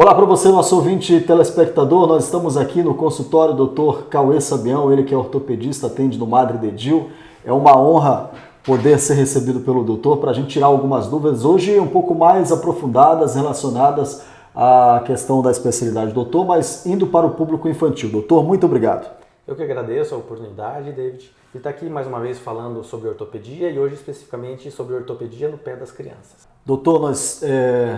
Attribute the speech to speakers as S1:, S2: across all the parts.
S1: Olá para você, nosso ouvinte e telespectador. Nós estamos aqui no consultório do Dr. Cauê Sabião, ele que é ortopedista, atende no Madre Dedil. É uma honra poder ser recebido pelo doutor para a gente tirar algumas dúvidas, hoje um pouco mais aprofundadas relacionadas à questão da especialidade do doutor, mas indo para o público infantil. Doutor, muito obrigado.
S2: Eu que agradeço a oportunidade, David, de estar aqui mais uma vez falando sobre ortopedia e hoje especificamente sobre ortopedia no pé das crianças.
S1: Doutor, nós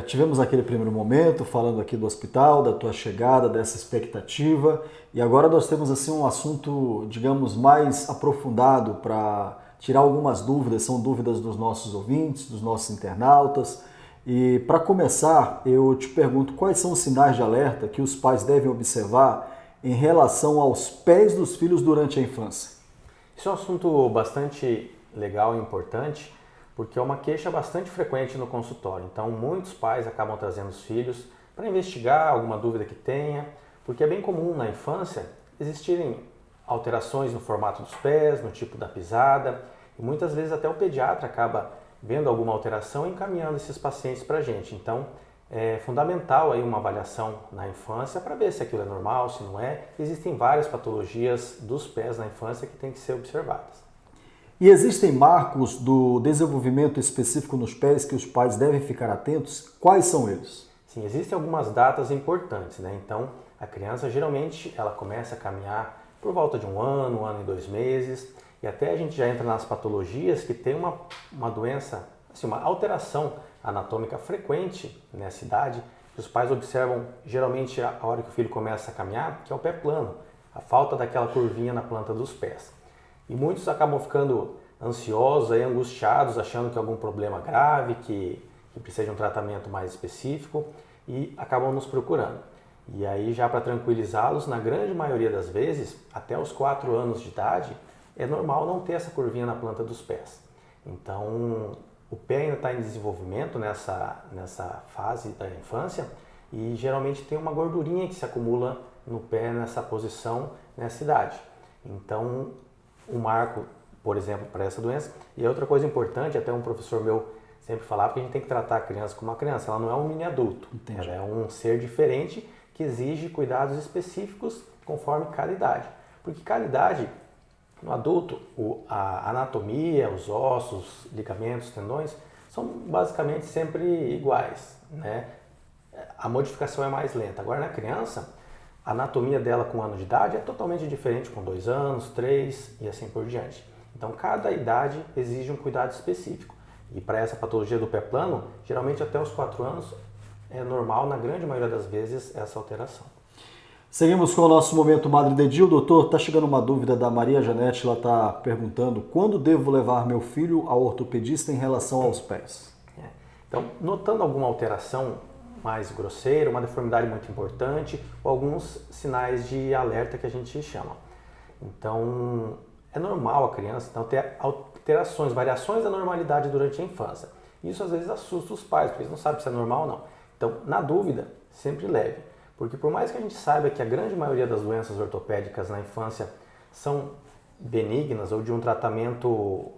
S1: tivemos aquele primeiro momento falando aqui do hospital, da tua chegada, dessa expectativa, e agora nós temos assim um assunto, digamos, mais aprofundado para tirar algumas dúvidas, são dúvidas dos nossos ouvintes, dos nossos internautas. E para começar, eu te pergunto quais são os sinais de alerta que os pais devem observar em relação aos pés dos filhos durante a infância?
S2: Isso é um assunto bastante legal e importante, porque é uma queixa bastante frequente no consultório. Então, muitos pais acabam trazendo os filhos para investigar alguma dúvida que tenha, porque é bem comum na infância existirem alterações no formato dos pés, no tipo da pisada, e muitas vezes até o pediatra acaba vendo alguma alteração e encaminhando esses pacientes para a gente. Então, é fundamental aí uma avaliação na infância para ver se aquilo é normal, se não é. Existem várias patologias dos pés na infância que têm que ser observadas.
S1: E existem marcos do desenvolvimento específico nos pés que os pais devem ficar atentos? Quais são eles?
S2: Sim, existem algumas datas importantes, né? Então, a criança geralmente ela começa a caminhar por volta de um ano e 2 meses, e até a gente já entra nas patologias que tem uma doença, assim, uma alteração anatômica frequente nessa idade, que os pais observam geralmente a hora que o filho começa a caminhar, que é o pé plano, a falta daquela curvinha na planta dos pés. E muitos acabam ficando ansiosos, aí, angustiados, achando que é algum problema grave, que precisa de um tratamento mais específico e acabam nos procurando. E aí, já para tranquilizá-los, na grande maioria das vezes, até os 4 anos de idade, é normal não ter essa curvinha na planta dos pés. Então, o pé ainda está em desenvolvimento nessa fase da infância e geralmente tem uma gordurinha que se acumula no pé nessa posição, nessa idade. Então, um marco, por exemplo, para essa doença. E outra coisa importante, até um professor meu sempre falava que a gente tem que tratar a criança como uma criança. Ela não é um mini adulto. Entendi. Ela é um ser diferente que exige cuidados específicos conforme cada idade. Porque cada idade, no adulto, a anatomia, os ossos, ligamentos, tendões, são basicamente sempre iguais, né? A modificação é mais lenta. Agora, na criança, a anatomia dela com 1 ano de idade é totalmente diferente com 2 anos, 3 e assim por diante. Então, cada idade exige um cuidado específico. E para essa patologia do pé plano, geralmente até os 4 anos é normal, na grande maioria das vezes, essa alteração.
S1: Seguimos com o nosso momento Madre Dedil. Doutor, está chegando uma dúvida da Maria Janete, ela está perguntando quando devo levar meu filho ao ortopedista em relação aos pés?
S2: Então, notando alguma alteração mais grosseira, uma deformidade muito importante ou alguns sinais de alerta que a gente chama. Então, é normal a criança então, ter alterações, variações da normalidade durante a infância. Isso às vezes assusta os pais, porque eles não sabem se é normal ou não. Então, na dúvida, sempre leve. Porque por mais que a gente saiba que a grande maioria das doenças ortopédicas na infância são benignas ou de um tratamento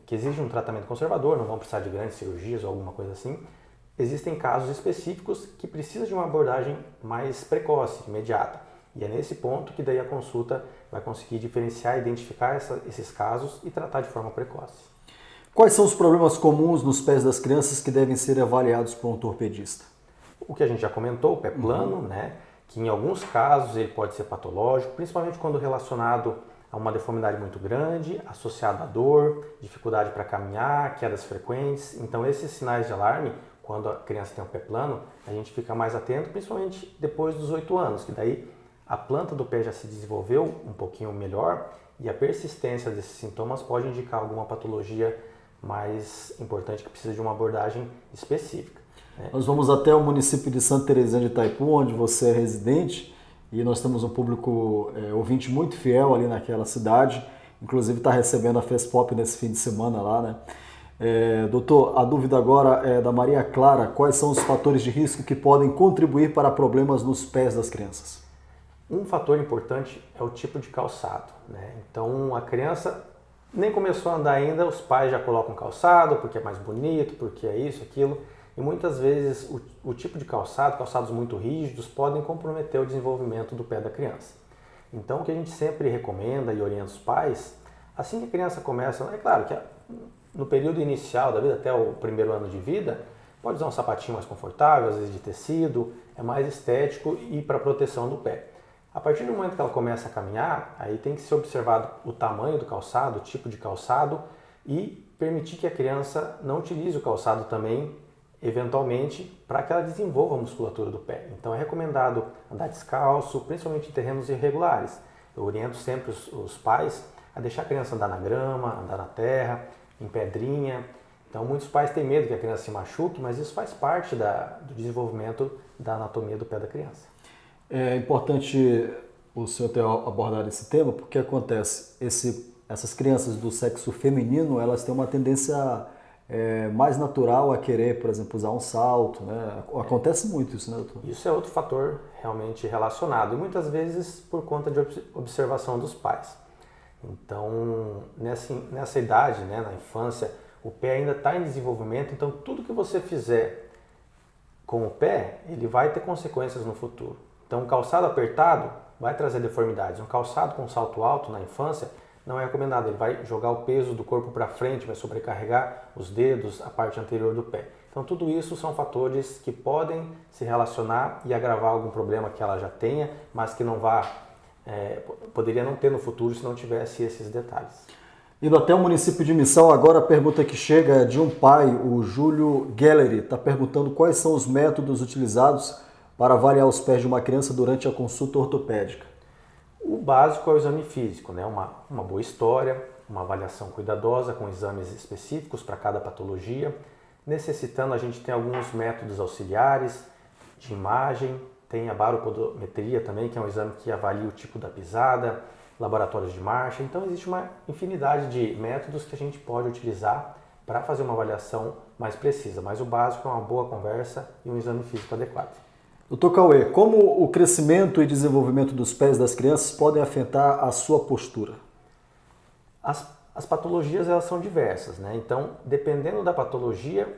S2: que exige um tratamento conservador, não vão precisar de grandes cirurgias ou alguma coisa assim, existem casos específicos que precisam de uma abordagem mais precoce, imediata. E é nesse ponto que daí a consulta vai conseguir diferenciar, identificar esses casos e tratar de forma precoce.
S1: Quais são os problemas comuns nos pés das crianças que devem ser avaliados por um ortopedista?
S2: O que a gente já comentou, o pé plano, né? Que em alguns casos ele pode ser patológico, principalmente quando relacionado a uma deformidade muito grande, associado à dor, dificuldade para caminhar, quedas frequentes. Então esses sinais de alarme, quando a criança tem um pé plano, a gente fica mais atento, principalmente depois dos 8 anos, que daí a planta do pé já se desenvolveu um pouquinho melhor e a persistência desses sintomas pode indicar alguma patologia mais importante que precisa de uma abordagem específica.
S1: Nós vamos até o município de Santa Terezinha de Itaipu, onde você é residente, e nós temos um público ouvinte muito fiel ali naquela cidade, inclusive está recebendo a FESPOP nesse fim de semana lá, né? Doutor, a dúvida agora é da Maria Clara, quais são os fatores de risco que podem contribuir para problemas nos pés das crianças?
S2: Um fator importante é o tipo de calçado, né? Então a criança nem começou a andar ainda, os pais já colocam calçado porque é mais bonito, porque é isso, aquilo. E muitas vezes o tipo de calçado, calçados muito rígidos, podem comprometer o desenvolvimento do pé da criança. Então o que a gente sempre recomenda e orienta os pais, assim que a criança começa, é claro que no período inicial da vida, até o primeiro ano de vida, pode usar um sapatinho mais confortável, às vezes de tecido, é mais estético e para proteção do pé. A partir do momento que ela começa a caminhar, aí tem que ser observado o tamanho do calçado, o tipo de calçado e permitir que a criança não utilize o calçado também, eventualmente, para que ela desenvolva a musculatura do pé. Então é recomendado andar descalço, principalmente em terrenos irregulares. Eu oriento sempre os pais a deixar a criança andar na grama, andar na terra, em pedrinha. Então muitos pais têm medo que a criança se machuque, mas isso faz parte do desenvolvimento da anatomia do pé da criança.
S1: É importante o senhor ter abordado esse tema, porque acontece, essas crianças do sexo feminino, elas têm uma tendência mais natural a querer, por exemplo, usar um salto, né? Acontece muito isso, né, doutor?
S2: Isso é outro fator realmente relacionado, e muitas vezes por conta de observação dos pais. Então, nessa idade, né, na infância, o pé ainda está em desenvolvimento, então tudo que você fizer com o pé, ele vai ter consequências no futuro. Então, um calçado apertado vai trazer deformidades. Um calçado com salto alto na infância não é recomendado. Ele vai jogar o peso do corpo para frente, vai sobrecarregar os dedos, a parte anterior do pé. Então, tudo isso são fatores que podem se relacionar e agravar algum problema que ela já tenha, mas que não poderia não ter no futuro se não tivesse esses detalhes.
S1: Indo até o município de Missão, agora a pergunta que chega é de um pai, o Júlio Gelleri, está perguntando quais são os métodos utilizados para avaliar os pés de uma criança durante a consulta ortopédica.
S2: O básico é o exame físico, né? Uma boa história, uma avaliação cuidadosa com exames específicos para cada patologia. Necessitando, a gente tem alguns métodos auxiliares de imagem, tem a baropodometria também, que é um exame que avalia o tipo da pisada, laboratórios de marcha. Então existe uma infinidade de métodos que a gente pode utilizar para fazer uma avaliação mais precisa, mas o básico é uma boa conversa e um exame físico adequado.
S1: Doutor Cauê, como o crescimento e desenvolvimento dos pés das crianças podem afetar a sua postura?
S2: As patologias, elas são diversas, né? Então, dependendo da patologia,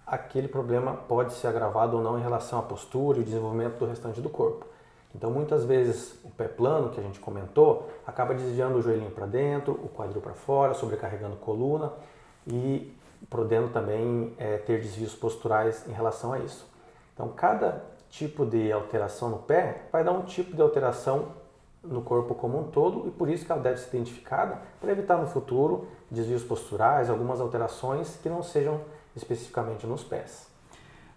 S2: aquele problema pode ser agravado ou não em relação à postura e o desenvolvimento do restante do corpo. Então, muitas vezes, o pé plano, que a gente comentou, acaba desviando o joelhinho para dentro, o quadril para fora, sobrecarregando a coluna e podendo também ter desvios posturais em relação a isso. Então, cada tipo de alteração no pé vai dar um tipo de alteração no corpo como um todo e por isso que ela deve ser identificada para evitar no futuro desvios posturais, algumas alterações que não sejam especificamente nos pés.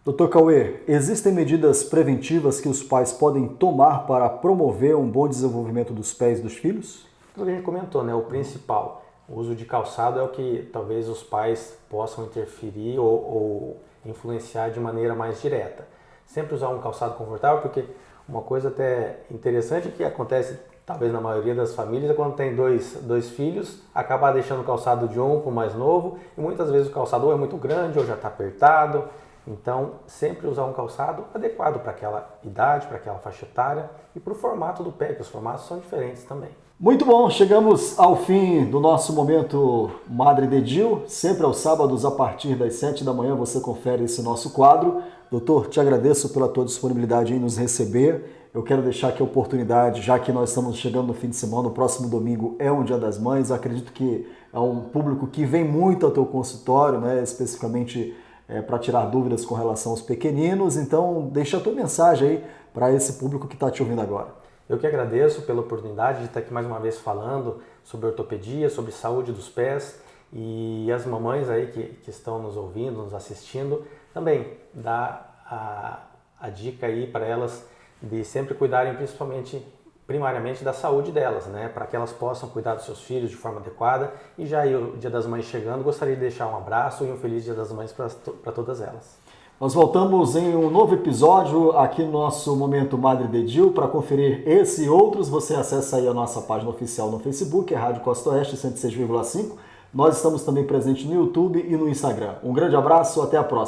S1: Dr. Cauê, existem medidas preventivas que os pais podem tomar para promover um bom desenvolvimento dos pés dos filhos?
S2: Tudo que a gente comentou, né? O principal, o uso de calçado é o que talvez os pais possam interferir ou influenciar de maneira mais direta. Sempre usar um calçado confortável, porque uma coisa até interessante que acontece talvez na maioria das famílias é quando tem dois filhos, acaba deixando o calçado de um para o mais novo e muitas vezes o calçado ou é muito grande ou já está apertado. Então, sempre usar um calçado adequado para aquela idade, para aquela faixa etária e para o formato do pé, que os formatos são diferentes também.
S1: Muito bom, chegamos ao fim do nosso momento Madre Dedil. Sempre aos sábados, a partir das 7 da manhã, você confere esse nosso quadro. Doutor, te agradeço pela tua disponibilidade em nos receber. Eu quero deixar aqui a oportunidade, já que nós estamos chegando no fim de semana, o próximo domingo é um Dia das Mães. Acredito que é um público que vem muito ao teu consultório, né, especificamente para tirar dúvidas com relação aos pequeninos. Então, deixa a tua mensagem aí para esse público que está te ouvindo agora.
S2: Eu que agradeço pela oportunidade de estar aqui mais uma vez falando sobre ortopedia, sobre saúde dos pés e as mamães aí que estão nos ouvindo, nos assistindo, também dá a dica aí para elas de sempre cuidarem primariamente da saúde delas, né? Para que elas possam cuidar dos seus filhos de forma adequada. E já aí o Dia das Mães chegando, gostaria de deixar um abraço e um feliz Dia das Mães para todas elas.
S1: Nós voltamos em um novo episódio aqui no nosso Momento Madre Dedil. Para conferir esse e outros, você acessa aí a nossa página oficial no Facebook, é Rádio Costa Oeste 106,5. Nós estamos também presentes no YouTube e no Instagram. Um grande abraço, até a próxima.